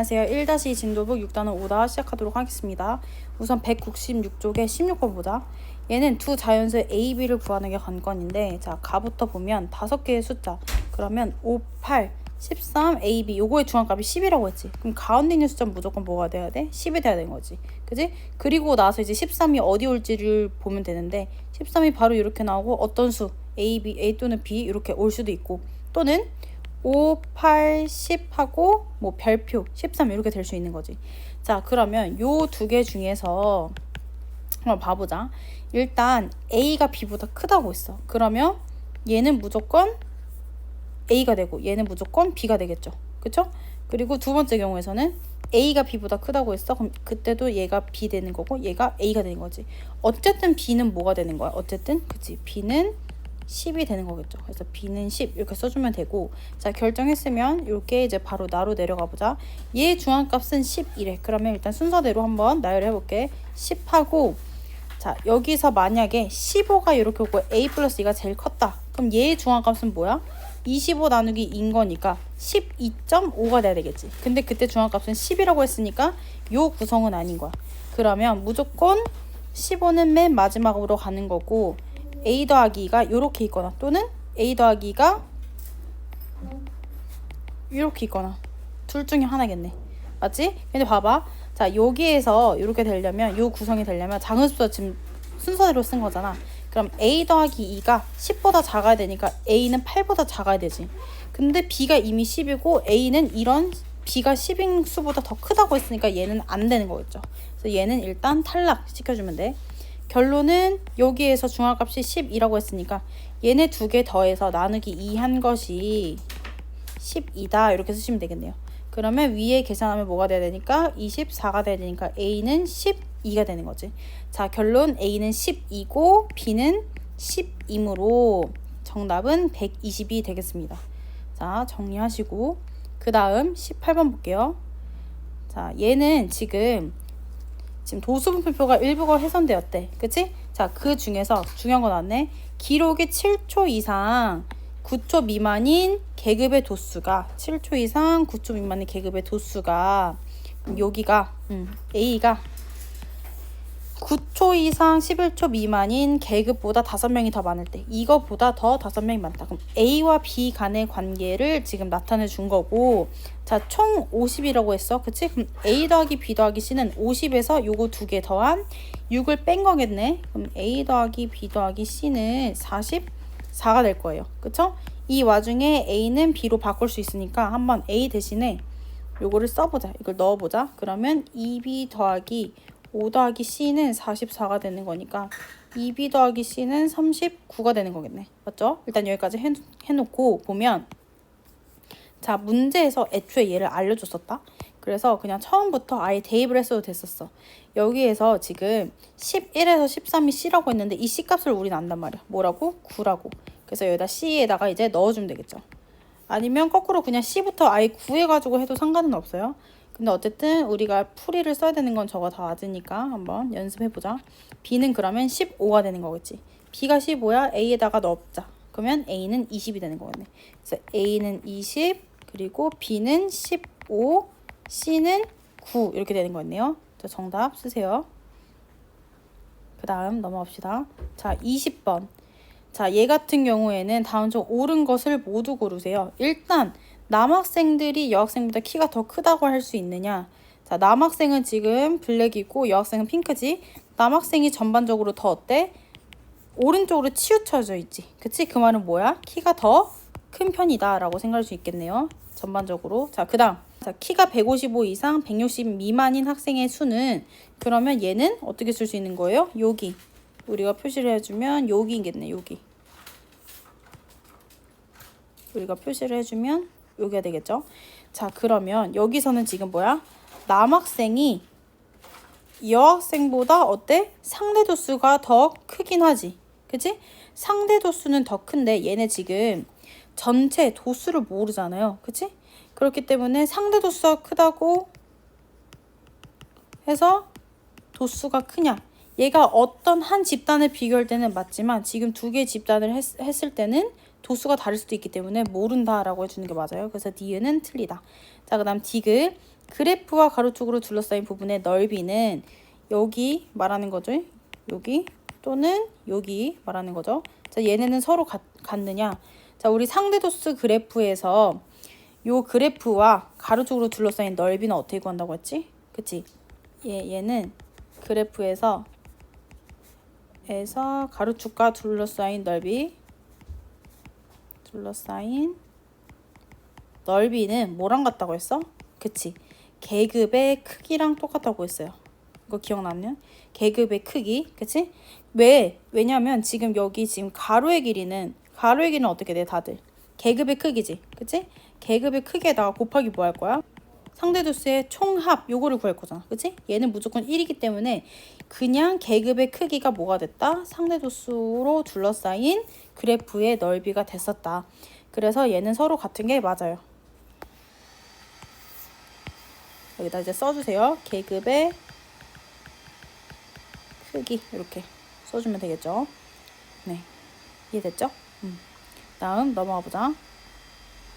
안녕하세요. 1-2 진도북 6단원 5다 시작하도록 하겠습니다. 우선 196쪽에 16번 보자. 얘는 두 자연수 A, B를 구하는 게 관건인데, 자, 가부터 보면 5개의 숫자. 그러면 5, 8, 13, A, B. 요거의 중앙값이 10이라고 했지. 그럼 가운데 있는 숫자는 무조건 뭐가 돼야 돼? 10이 돼야 되는 거지. 그지? 그리고 나서 이제 13이 어디 올지를 보면 되는데, 13이 바로 이렇게 나오고 어떤 수? A, B, A 또는 B 이렇게 올 수도 있고, 또는 5, 8, 10 하고 뭐 별표 13 이렇게 될 수 있는 거지. 자, 그러면 요 두 개 중에서 한번 봐보자. 일단 A가 B보다 크다고 했어. 그러면 얘는 무조건 A가 되고 얘는 무조건 B가 되겠죠. 그쵸? 그리고 두 번째 경우에서는 A가 B보다 크다고 했어. 그럼 그때도 얘가 B 되는 거고 얘가 A가 되는 거지. 어쨌든 B는 뭐가 되는 거야? 어쨌든 그치? B는 10이 되는 거겠죠. 그래서 B는 10 이렇게 써주면 되고, 자, 결정했으면 이렇게 이제 바로 나로 내려가 보자. 얘 중앙값은 10이래. 그러면 일단 순서대로 한번 나열해 볼게. 10하고, 자, 여기서 만약에 15가 이렇게 오고 A 플러스 2가 제일 컸다. 그럼 얘의 중앙값은 뭐야? 25 나누기 2인 거니까 12.5가 돼야 되겠지. 근데 그때 중앙값은 10이라고 했으니까 요 구성은 아닌 거야. 그러면 무조건 15는 맨 마지막으로 가는 거고, A 더하기 2가 요렇게 있거나 또는 A 더하기 2가 요렇게 있거나 둘 중에 하나겠네. 맞지? 근데 봐봐. 자, 여기에서 이렇게 되려면, 요 구성이 되려면 작은 숫자 지금 순서대로 쓴 거잖아. 그럼 A 더하기 2가 10보다 작아야 되니까 A는 8보다 작아야 되지. 근데 B가 이미 10이고 A는 이런 B가 10인 수보다 더 크다고 했으니까 얘는 안 되는 거겠죠. 그래서 얘는 일단 탈락시켜주면 돼. 결론은 여기에서 중앙값이 10이라고 했으니까 얘네 두 개 더해서 나누기 2 한 것이 12다 이렇게 쓰시면 되겠네요. 그러면 위에 계산하면 뭐가 돼야 되니까 24가 돼야 되니까 A는 12가 되는 거지. 자, 결론 A는 10이고 B는 10이므로 정답은 120이 되겠습니다. 자, 정리하시고 그 다음 18번 볼게요. 자, 얘는 지금 도수분표가 일부가 훼손되었대. 그치? 자, 그 중에서 중요한 거 나왔네. 기록이 7초 이상 9초 미만인 계급의 도수가 7초 이상 9초 미만인 계급의 도수가 여기가 A가 9초 이상 11초 미만인 계급보다 5명이 더 많을 때 이거보다 더 5명이 많다. 그럼 A와 B 간의 관계를 지금 나타내 준 거고, 자, 총 50이라고 했어. 그치? 그럼 A 더하기 B 더하기 C는 50에서 요거 두 개 더한 6을 뺀 거겠네. 그럼 A 더하기 B 더하기 C는 44가 될 거예요. 그쵸? 이 와중에 A는 B로 바꿀 수 있으니까 한번 A 대신에 요거를 써보자. 이걸 넣어보자. 그러면 2B 더하기 5 더하기 C는 44가 되는 거니까 2B 더하기 C는 39가 되는 거겠네. 맞죠? 일단 여기까지 해놓고 보면, 자, 문제에서 애초에 얘를 알려줬었다. 그래서 그냥 처음부터 아예 대입을 했어도 됐었어. 여기에서 지금 11에서 13이 C라고 했는데 이 C값을 우리는 안단 말이야. 뭐라고? 9라고. 그래서 여기다 C에다가 이제 넣어주면 되겠죠. 아니면 거꾸로 그냥 C부터 아예 구해가지고 해도 상관은 없어요. 근데 어쨌든 우리가 풀이를 써야 되는 건 저거 다 맞으니까 한번 연습해보자. B는 그러면 15가 되는 거겠지. B가 15야. A에다가 넣자. 그러면 A는 20이 되는 거겠네. 그래서 A는 20, 그리고 B는 15, C는 9 이렇게 되는 거였네요. 자, 정답 쓰세요. 그 다음 넘어갑시다. 자, 20번. 자, 얘 같은 경우에는 다음 중 옳은 것을 모두 고르세요. 일단 남학생들이 여학생보다 키가 더 크다고 할 수 있느냐? 자, 남학생은 지금 블랙이고 여학생은 핑크지. 남학생이 전반적으로 더 어때? 오른쪽으로 치우쳐져 있지. 그치? 그 말은 뭐야? 키가 더 큰 편이다 라고 생각할 수 있겠네요. 전반적으로. 자, 그 다음. 자, 키가 155 이상 160 미만인 학생의 수는, 그러면 얘는 어떻게 쓸 수 있는 거예요? 여기. 우리가 표시를 해주면 여기겠네. 여기. 우리가 표시를 해주면 여기가 되겠죠. 자, 그러면 여기서는 지금 뭐야? 남학생이 여학생보다 어때? 상대 도수가 더 크긴 하지. 그치? 상대 도수는 더 큰데 얘네 지금 전체 도수를 모르잖아요. 그치? 그렇기 때문에 상대 도수가 크다고 해서 도수가 크냐? 얘가 어떤 한 집단을 비교할 때는 맞지만 지금 두 개의 집단을 했을 때는 도수가 다를 수도 있기 때문에 모른다라고 해주는 게 맞아요. 그래서 D는 틀리다. 자, 그 다음 디귿. 그래프와 가로축으로 둘러싸인 부분의 넓이는 여기 말하는 거죠. 여기 또는 여기 말하는 거죠. 자, 얘네는 서로 같느냐? 자, 우리 상대도수 그래프에서 요 그래프와 가로축으로 둘러싸인 넓이는 어떻게 구한다고 했지? 그치? 얘는 그래프에서 가로축과 둘러싸인 넓이는 뭐랑 같다고 했어? 그치? 계급의 크기랑 똑같다고 했어요. 이거 기억나면? 계급의 크기, 그치? 왜냐면 지금 여기 지금 가로의 길이는 어떻게 돼, 다들? 계급의 크기지, 그치? 계급의 크기에다가 곱하기 뭐 할 거야? 상대도수의 총합, 요거를 구할 거잖아, 그치? 얘는 무조건 1이기 때문에 그냥 계급의 크기가 뭐가 됐다? 상대도수로 둘러싸인 그래프의 넓이가 됐었다. 그래서 얘는 서로 같은 게 맞아요. 여기다 이제 써주세요. 계급의 크기 이렇게 써주면 되겠죠. 네, 이해됐죠? 다음 넘어가 보자.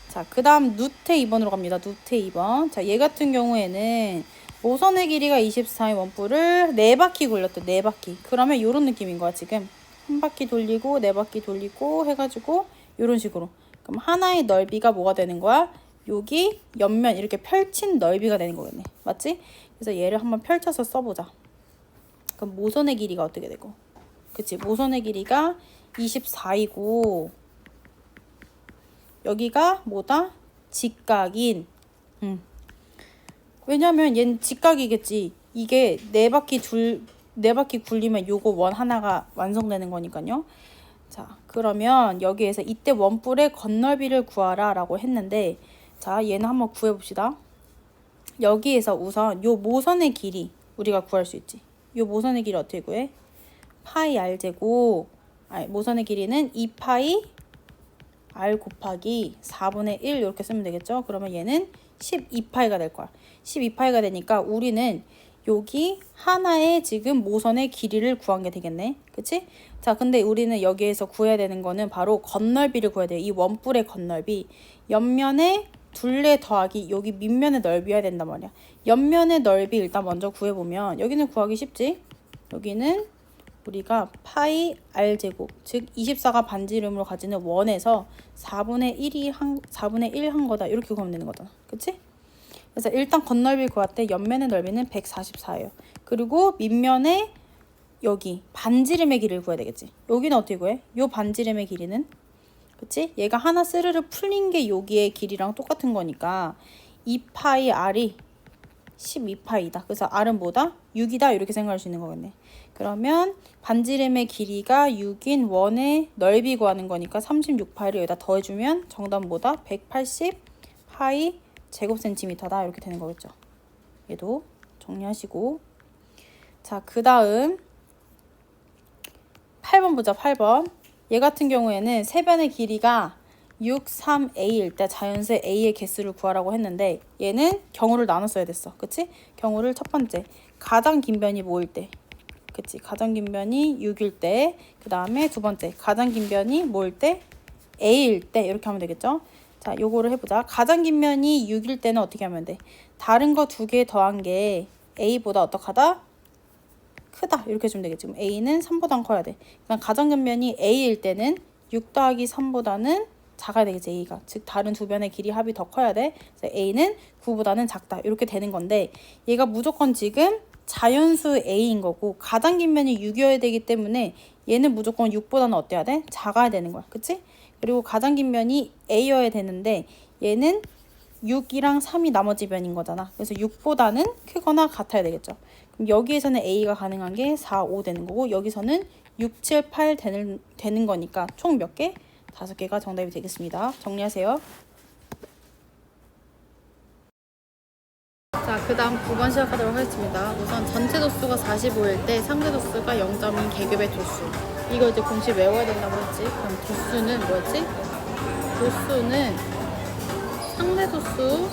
자, 그 다음 누태 2번으로 갑니다. 누태 2번. 자, 얘 같은 경우에는 모선의 길이가 24인 원뿔을 4바퀴 굴렸대. 4바퀴. 그러면 요런 느낌인 거야, 지금. 한 바퀴 돌리고 4바퀴 돌리고 해가지고 요런 식으로. 그럼 하나의 넓이가 뭐가 되는 거야? 여기 옆면 이렇게 펼친 넓이가 되는 거겠네. 맞지? 그래서 얘를 한번 펼쳐서 써보자. 그럼 모선의 길이가 어떻게 되고? 그치? 모선의 길이가 24이고 여기가 뭐다? 직각인. 왜냐면 얘는 직각이겠지. 이게 4바퀴 굴리면 요거 원 하나가 완성되는 거니까요. 자, 그러면 여기에서 이때 원뿔의 건널비를 구하라 라고 했는데, 자, 얘는 한번 구해봅시다. 여기에서 우선 요 모선의 길이 우리가 구할 수 있지. 요 모선의 길이 어떻게 구해? 파이 r 제곱, 모선의 길이는 2파이 r 곱하기 4분의 1 이렇게 쓰면 되겠죠. 그러면 얘는 12파이가 될 거야. 12파이가 되니까 우리는 여기 하나의 지금 모선의 길이를 구한 게 되겠네. 그치? 자, 근데 우리는 여기에서 구해야 되는 거는 바로 건널비를 구해야 돼요. 이 원뿔의 건널비. 옆면에 둘레 더하기 여기 밑면의 넓이여야 된단 말이야. 옆면의 넓이 일단 먼저 구해보면 여기는 구하기 쉽지? 여기는 우리가 파이 r 제곱, 즉 24가 반지름으로 가지는 원에서 4분의 1 한 거다. 이렇게 구하면 되는 거잖아. 그치? 그래서 일단 건널비 구할 때 옆면의 넓이는 144예요. 그리고 밑면에 여기 반지름의 길이를 구해야 되겠지. 여기는 어떻게 구해? 요 반지름의 길이는, 그치? 얘가 하나 스르르 풀린 게 여기의 길이랑 똑같은 거니까 2파이 r이 12파이다. 그래서 r은 뭐다? 6이다. 이렇게 생각할 수 있는 거겠네. 그러면 반지름의 길이가 6인 원의 넓이 구하는 거니까 36파이를 여기다 더해주면 정답은 뭐다? 180파이 제곱센티미터다. 이렇게 되는 거겠죠. 얘도 정리하시고. 자, 그 다음 8번 보자. 8번. 얘 같은 경우에는 세변의 길이가 6, 3a일 때 자연수 a의 개수를 구하라고 했는데 얘는 경우를 나눴어야 됐어. 그치? 경우를 첫 번째 가장 긴 변이 뭐일 때? 그치? 가장 긴 변이 6일 때, 그 다음에 두 번째 가장 긴 변이 뭐일 때? a일 때. 이렇게 하면 되겠죠? 자, 요거를 해보자. 가장 긴 변이 6일 때는 어떻게 하면 돼? 다른 거 2개 더한 게 a보다 어떡하다? 크다. 이렇게 해주면 되겠지. 지금 a는 3보다 커야 돼. 그냥 가장 긴 변이 a일 때는 6 더하기 3보다는 작아야 되겠지, a가. 즉 다른 두 변의 길이 합이 더 커야 돼. 그래서 a는 9보다는 작다. 이렇게 되는 건데 얘가 무조건 지금 자연수 a인 거고 가장 긴 변이 6이어야 되기 때문에 얘는 무조건 6보다는 어때야 돼? 작아야 되는 거야. 그치? 그리고 가장 긴 변이 a여야 되는데 얘는 6이랑 3이 나머지 변인 거잖아. 그래서 6보다는 크거나 같아야 되겠죠. 그럼 여기에서는 a가 가능한 게 4, 5 되는 거고 여기서는 6, 7, 8 되는 거니까 총 몇 개? 5개가 정답이 되겠습니다. 정리하세요. 자, 그 다음 9번 시작하도록 하겠습니다. 우선 전체 도수가 45일 때 상대 도수가 0점인 계급의 도수. 이거 이제 공식 외워야 된다고 했지. 그럼 도수는 뭐였지? 도수는 상대 도수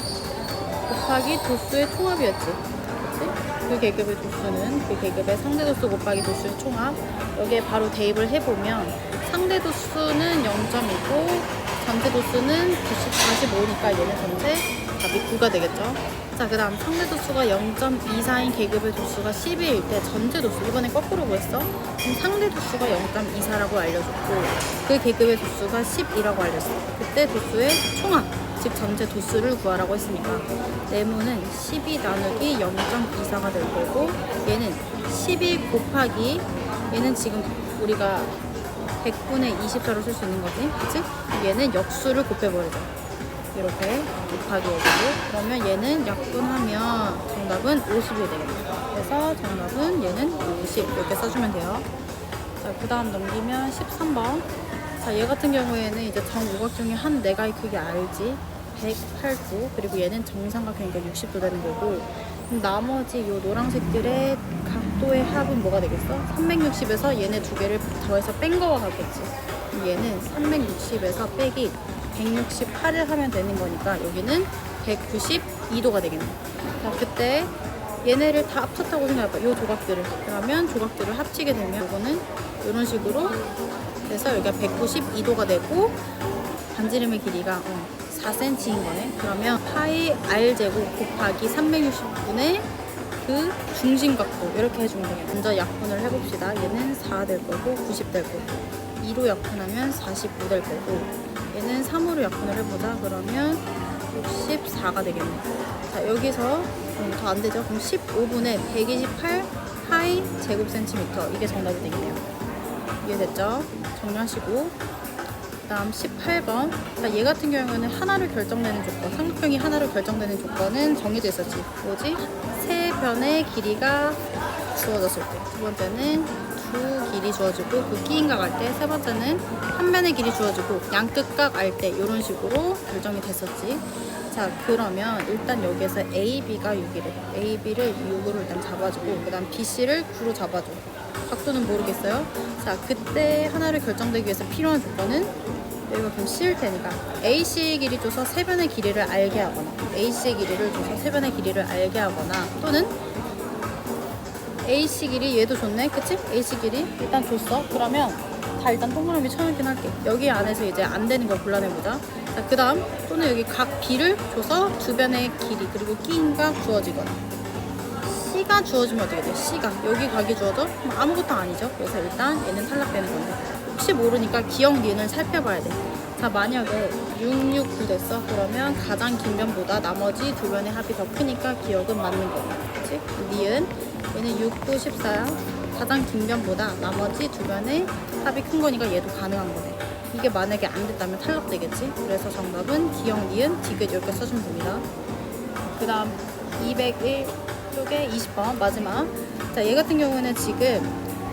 곱하기 도수의 총합이었지. 그치? 그 계급의 도수는 그 계급의 상대 도수 곱하기 도수의 총합. 여기에 바로 대입을 해보면 상대 도수는 0점이고 전체 도수는 45니까 얘는 전체 답이 9가 되겠죠. 자, 그 다음 상대 도수가 0.24인 계급의 도수가 12일 때 전체 도수, 이번에 거꾸로 구했어. 그럼 상대 도수가 0.24라고 알려줬고 그 계급의 도수가 10이라고 알렸어. 그때 도수의 총합, 즉 전체 도수를 구하라고 했으니까 네모는 12 나누기 0.24가 될 거고 얘는 11 곱하기 얘는 지금 우리가 100분의 24로 쓸 수 있는 거지, 그치? 얘는 역수를 곱해버리자. 이렇게 곱하기 해주고 그러면 얘는 약분하면 정답은 50이 되겠네. 그래서 정답은 얘는 50 이렇게 써주면 돼요. 자, 그 다음 넘기면 13번. 자, 얘 같은 경우에는 이제 정오각 중에 한 내가의 크기 알지? 108도, 그리고 얘는 정삼각형이니까 60도 되는 거고, 그럼 나머지 요 노란색들의 각도의 합은 뭐가 되겠어? 360에서 얘네 두 개를 더해서 뺀 거와 같겠지. 얘는 360에서 빼기 168을 하면 되는 거니까 여기는 192도가 되겠네. 자, 그때 얘네를 다 합쳤다고 생각해봐. 요 조각들을. 그러면 조각들을 합치게 되면 이거는 이런 식으로 그래서 여기가 192도가 되고 반지름의 길이가 4cm인 거네. 그러면 파이 r제곱 곱하기 360분의 그 중심각도 이렇게 해주면 되겠네. 먼저 약분을 해봅시다. 얘는 4 될 거고 90 될 거고 2로 약분하면 49 될 거고 얘는 3으로 약분을 해보자. 그러면 64가 되겠네. 자, 여기서 더 안 되죠. 그럼 15분의 128 파이 제곱 센티미터, 이게 정답이 되겠네요. 이해됐죠? 정리하시고 그 다음 18번. 자, 얘 같은 경우에는 하나로 결정되는 조건, 삼각형이 하나로 결정되는 조건은 정해져 있었지. 뭐지? 세 변의 길이가 주어졌을 때, 두 번째는 두 길이 주어지고 그 끼인각 알 때, 세 번째는 한 변의 길이 주어지고 양끝각 알 때, 이런 식으로 결정이 됐었지. 자, 그러면 일단 여기에서 A, B가 6이래. A, B를 6으로 일단 잡아주고 그 다음 B, C를 9로 잡아줘. 각도는 모르겠어요. 자, 그때 하나를 결정되기 위해서 필요한 조건은 여기가 그럼 C일 테니까 AC의 길이 줘서 세 변의 길이를 알게 하거나, AC의 길이를 줘서 세 변의 길이를 알게 하거나, 또는 AC 길이 얘도 줬네, 그치? AC 길이 일단 줬어. 그러면 다 일단 동그라미 쳐놓긴 할게. 여기 안에서 이제 안 되는 걸 골라내보자. 자, 그 다음 또는 여기 각 B를 줘서 두 변의 길이 그리고 끼인각 주어지거나, C가 주어지면 어떻게 돼? C가 여기 각이 주어져? 아무것도 아니죠. 그래서 일단 얘는 탈락되는 건데, 혹시 모르니까 기억 니은을 살펴봐야 돼. 자, 만약에 6, 6, 9 됐어. 그러면 가장 긴 변보다 나머지 두 변의 합이 더 크니까 기억은 맞는 거고, 그치? 니은 얘는 6, 9, 14야. 가장 긴 변보다 나머지 두 변의 합이 큰 거니까 얘도 가능한 거네. 이게 만약에 안 됐다면 탈락되겠지. 그래서 정답은 기억 니은 디귿 이렇게 써주면 됩니다. 그 다음 201 쪽에 20번 마지막. 자, 얘 같은 경우는 지금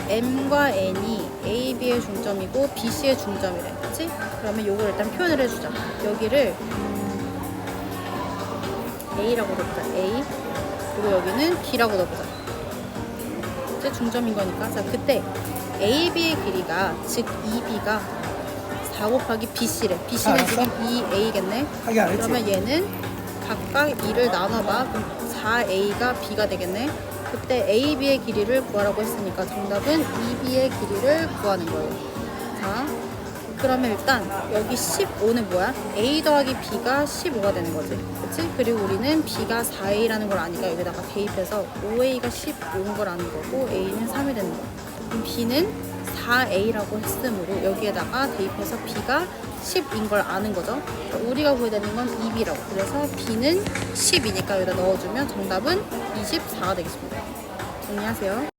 M과 N이 A, B의 중점이고 B, C의 중점이래. 그치? 그러면 요걸 일단 표현을 해주자. 여기를 A라고 넣어보자. A. 그리고 여기는 B라고 넣어보자. 이제 중점인 거니까. 자, 그때 A, B의 길이가, 즉 2B가 4 곱하기 BC래. BC는 지금 2A겠네. 그러면 얘는 각각 2를 나눠봐. 그럼 4A가 B가 되겠네. 그때 A, B의 길이를 구하라고 했으니까 정답은 2B의 길이를 구하는 거예요. 자, 그러면 일단 여기 15는 뭐야? A 더하기 B가 15가 되는 거지. 그치? 그리고 우리는 B가 4A라는 걸 아니까 여기다가 대입해서 5A가 15인 걸 아는 거고 A는 3이 되는 거야. 그럼 B는 4A라고 했으므로 여기에다가 대입해서 B가 10인 걸 아는 거죠. 그러니까 우리가 구해야 되는 건 2B라고. 그래서 B는 10이니까 여기다 넣어주면 정답은 24가 되겠습니다. 정리하세요.